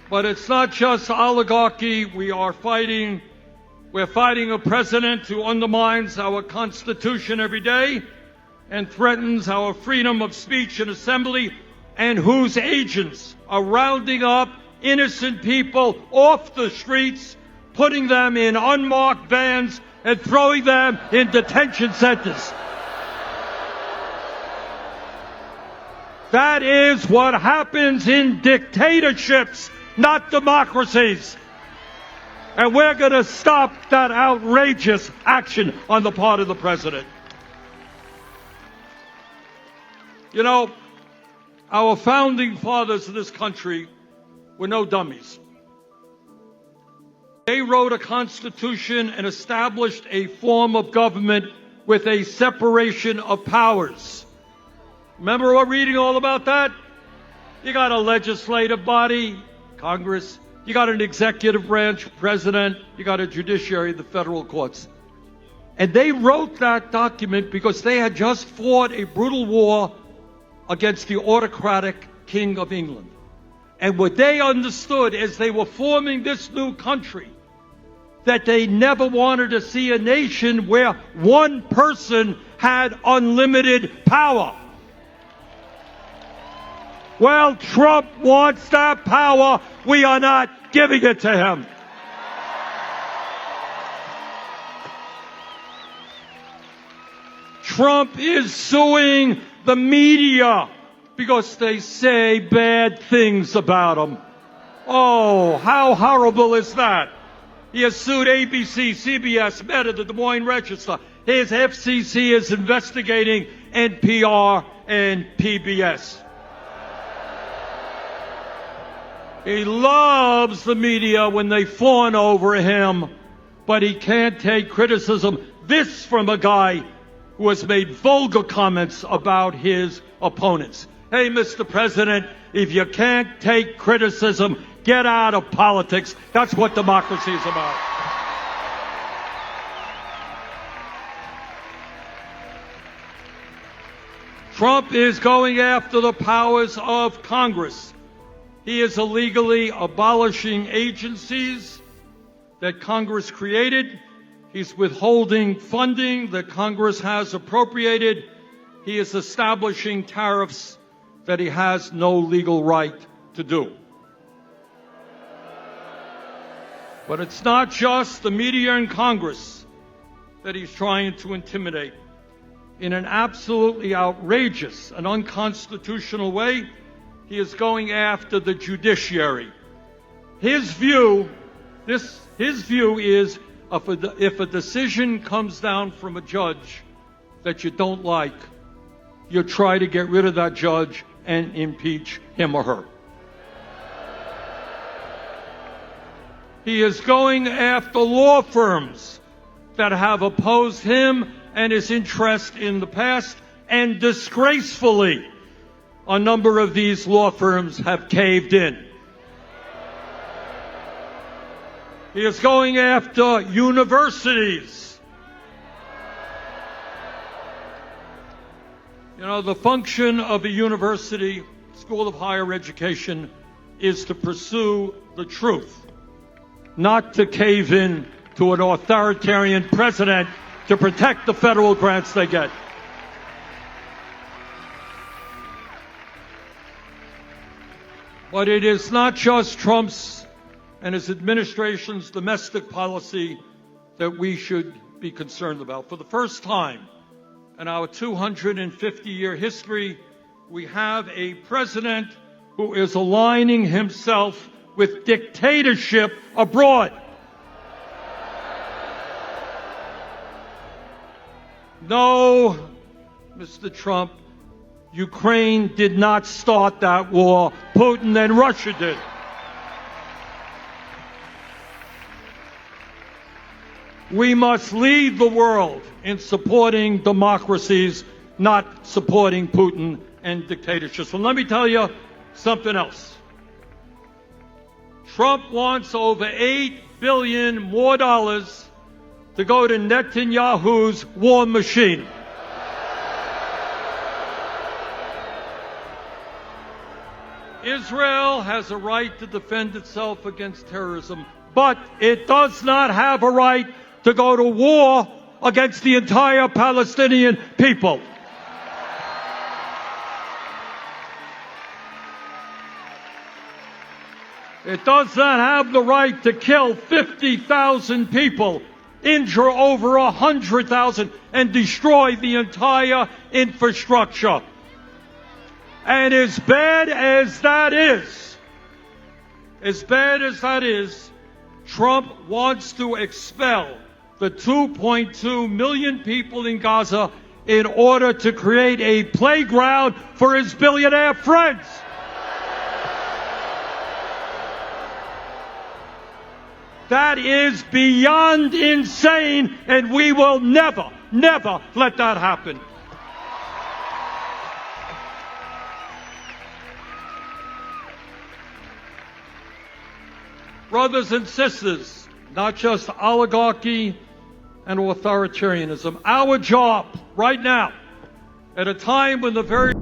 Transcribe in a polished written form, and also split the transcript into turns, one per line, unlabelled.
But it's not just oligarchy. We're fighting a president who undermines our Constitution every day and threatens our freedom of speech and assembly, and whose agents are rounding up innocent people off the streets, putting them in unmarked vans and throwing them in detention centers. That is what happens in dictatorships, not democracies. And we're going to stop that outrageous action on the part of the president. You know, our founding fathers of this country were no dummies. They wrote a constitution and established a form of government with a separation of powers. Remember we're reading all about that? You got a legislative body, Congress. You got an executive branch, president. You got a judiciary, the federal courts. And they wrote that document because they had just fought a brutal war against the autocratic King of England. And what they understood as they were forming this new country, that they never wanted to see a nation where one person had unlimited power. Well, Trump wants that power. We are not giving it to him. Trump is suing the media because they say bad things about him. Oh, how horrible is that? He has sued ABC, CBS, Meta, the Des Moines Register. His FCC is investigating NPR and PBS. He loves the media when they fawn over him, but he can't take criticism. This from a guy who has made vulgar comments about his opponents. Hey, Mr. President, if you can't take criticism, get out of politics. That's what democracy is about. Trump is going after the powers of Congress. He is illegally abolishing agencies that Congress created. He's withholding funding that Congress has appropriated. He is establishing tariffs that he has no legal right to do. But it's not just the media and Congress that he's trying to intimidate. In an absolutely outrageous and unconstitutional way, he is going after the judiciary. His view is if a decision comes down from a judge that you don't like, you try to get rid of that judge and impeach him or her. He is going after law firms that have opposed him and his interest in the past, and disgracefully, a number of these law firms have caved in. He is going after universities. You know, the function of a university, school of higher education, is to pursue the truth, not to cave in to an authoritarian president to protect the federal grants they get. But it is not just Trump's and his administration's domestic policy that we should be concerned about. For the first time in our 250-year history, we have a president who is aligning himself with dictatorship abroad. No, Mr. Trump, Ukraine did not start that war. Putin and Russia did. We must lead the world in supporting democracies, not supporting Putin and dictatorships. So let me tell you something else. Trump wants over $8 billion more dollars to go to Netanyahu's war machine. Israel has a right to defend itself against terrorism, but it does not have a right to go to war against the entire Palestinian people. It does not have the right to kill 50,000 people, injure over 100,000, and destroy the entire infrastructure. And as bad as that is, Trump wants to expel the 2.2 million people in Gaza in order to create a playground for his billionaire friends. That is beyond insane, and we will never, never let that happen. Brothers and sisters, not just oligarchy and authoritarianism. Our job right now, at a time when the very